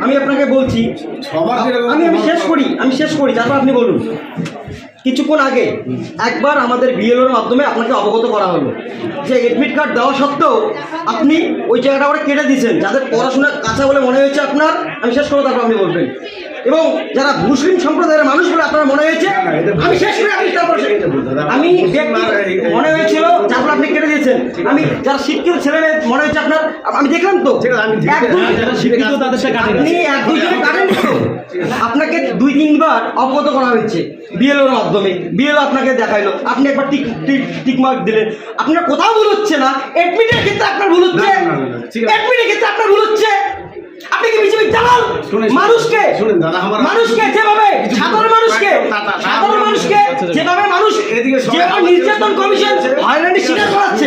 আমি আপনাকে বলছি, আমি শেষ করি তারপর আপনি বলুন। কিছুক্ষণ আগে একবার আমাদের বিএলওর মাধ্যমে আপনাকে অবগত করা হলো যে এডমিট কার্ড দেওয়া সত্ত্বেও আপনি ওই জায়গাটা ওরা কেটে দিয়েছেন, যাদের পড়াশোনা কাঁচা বলে মনে হয়েছে আপনার। আমি শেষ করবো, তারপর আপনি বলবেন। এবং যারা মুসলিম সম্প্রদায়ের মানুষ বলে আপনার মনে হয়েছে, আমি শেষ করে আপনি তারপর আমি মনে হয়েছিল তারপর আপনি কেটে দিয়েছেন। আমি যারা শিক্ষিত ছেলে মনে হয়েছে আপনার, আমি দেখলাম তো আপনি এক দুজনে কাটেন তো, আপনাকে 2-3 বার অবগত করা হয়েছে বিএলওর মাধ্যমে। বিএলও আপনাকে দেখাইলো, আপনি একবার টিক মার্ক দিলেন। আপনার কোথাও ভুল হচ্ছে না, এডমিটের ক্ষেত্রে আপনার ভুল হচ্ছে, এডমিটের ক্ষেত্রে আপনার ভুল হচ্ছে। আপনি কি বিজেপি দালাল? মানুষকে যেভাবে সাধারণ মানুষকে যেভাবে মানুষ নির্যাতন কমিশন হয়রানি শিকার করাচ্ছে,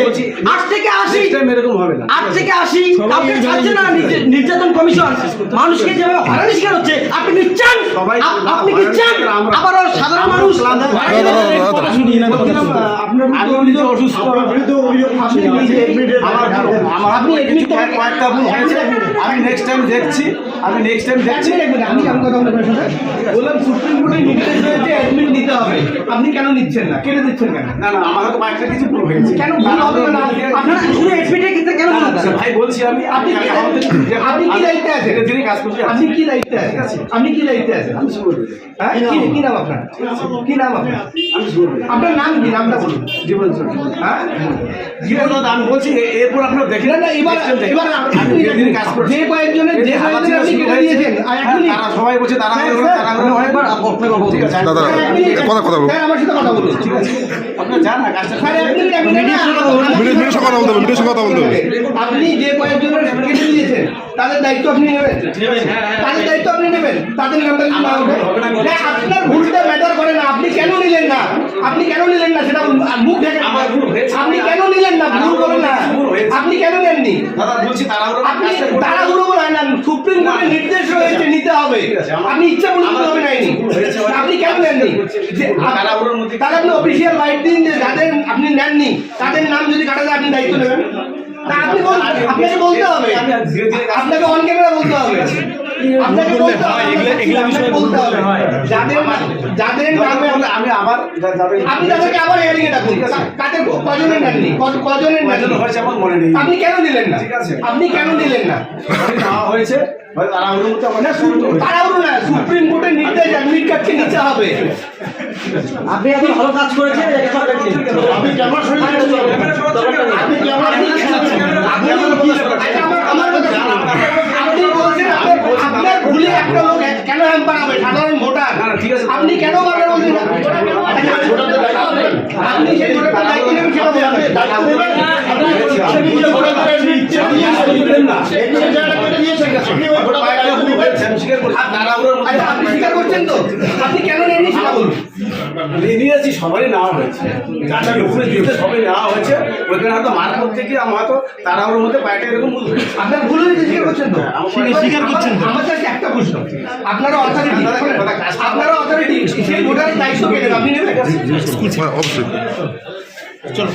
8 থেকে 80 এরকম হবে না, 8 থেকে 80 কাউকে ছাড়ছে না নির্যাতন কমিশন। মানুষকে যেভাবে হয়রানি শিকার হচ্ছে, আপনি কি চান? আপনি কি চান আবারও সাধারণ মানুষ আমি নেক্সট টাইম দেখছি বললাম সুপ্রিম কোর্টের নির্দেশ হয়েছে অ্যাডমিট নিতে হবে, আপনি কেন নিচ্ছেন না? কেটে দিচ্ছেন কেন? না আমার তো একটা কিছু ভুল হয়েছে। কেন ভুল হবে না? আপনারা শুধু অ্যাডমিটের ক্ষেত্রে কেন ভুল হচ্ছে? ভাই বলছি আপনি কি দায়িত্বে আছেন? ধীরে কাজ করছি। আপনি কি দায়িত্বে আছেন? আপনি কি দায়িত্বে আছেন? আমি শুরু করব। হ্যাঁ, কি নাম আপনার? কি নাম আপনার? আমি শুরু করব। আপনার নাম কি? নামটা বলুন। জীবন। হ্যাঁ, জীবন আমি বলছি এরপর আপনারা দেখেন না এবার ধীরে কাজ করছি। যে কয়েকজনের আপনি কেটে দিয়েছেন আর এখনই সবাই বলছে তারা অনেকবার ঠিক আছে দাদা কথা বলুন, স্যার আমার সাথে কথা বলুন। ঠিক আছে আপনারা জান না কাজটা স্যার মিডিয়ার সঙ্গে কথা বলতে হবে। আপনি যে কয়েকজনের কেটে দিয়েছেন তাদের দায়িত্ব আপনি নেবেন, তাদের দায়িত্ব আপনি নেবেন, তাদের নামটা না হবে। আপনার ভুলটা ম্যাটার করে না, আপনি কেন নিলেন না? আপনি কেন নিলেন না সেটা মুখ দেখে আপনি কেন নিলেন না? ভুল করেন না, আপনি কেন নেননি? দাদা বলছি আপনি তাড়াহুড়ো হয় না, সুপ্রিম কোর্টের নির্দেশ রয়েছে নিতে হবে, আপনি ইচ্ছা করলে হবে নাইনি, আপনি কেন নেননি? তাহলে আপনি অফিসিয়াল রাইট দিন যে যাদের আপনি নেননি তাদের নাম যদি কাটা যায় আপনি দায়িত্ব নেবেন। তা আপনি আপনাকে বলতে হবে, আপনাকে অন ক্যামেরা বলতে হবে, আপনাকে বলতে হবে যাদের নামে আমি আবার আপনি তাদেরকে আবার হেয়ারিংয়ে ডাকুন। কাদের কজনের নেননি, কজনের নেননি হয়েছে আমার মনে নেই। আপনি কেন দিলেন না? ঠিক আছে আপনি কেন দিলেন না? হয়েছে তাড়াহুড়ো না, সুপ্রিম কোর্টের নির্দেশ অ্যাডমিট কার্ডকে নিতে হবে। আপনি এত ভালো কাজ করেছেন, আপনি কেমন আপনি বলছেন আপনার ভুলে একটা লোক কেন হ্যাম্পার হবে? সাধারণ ভোটার, ঠিক আছে আপনি কেন বারবার বলছেন? আপনি সেই ভোটারটা দায়িত্ব নেবেন, সেটা আপনি স্বীকার করছেন তো? আপনি কেন নেননি সেটা বলুন। নিয়েছি, সবারই নেওয়া হয়েছে, যাদের উপরে দিতে সবাই নেওয়া হয়েছে। ওইখানে হয়তো মার করতে গিয়ে আমার হয়তো তাড়াহুড়োর মধ্যে পায়টা এরকম ভুল হয়েছে। আপনার ভুল হয়েছে স্বীকার করছেন তো? স্বীকার করছেন তো? আমার কাছে একটা প্রশ্ন, আপনারা অথরিটি সেই ভোটারের দায়িত্ব পেলেন, আপনি নেবেন? অবশ্যই চলো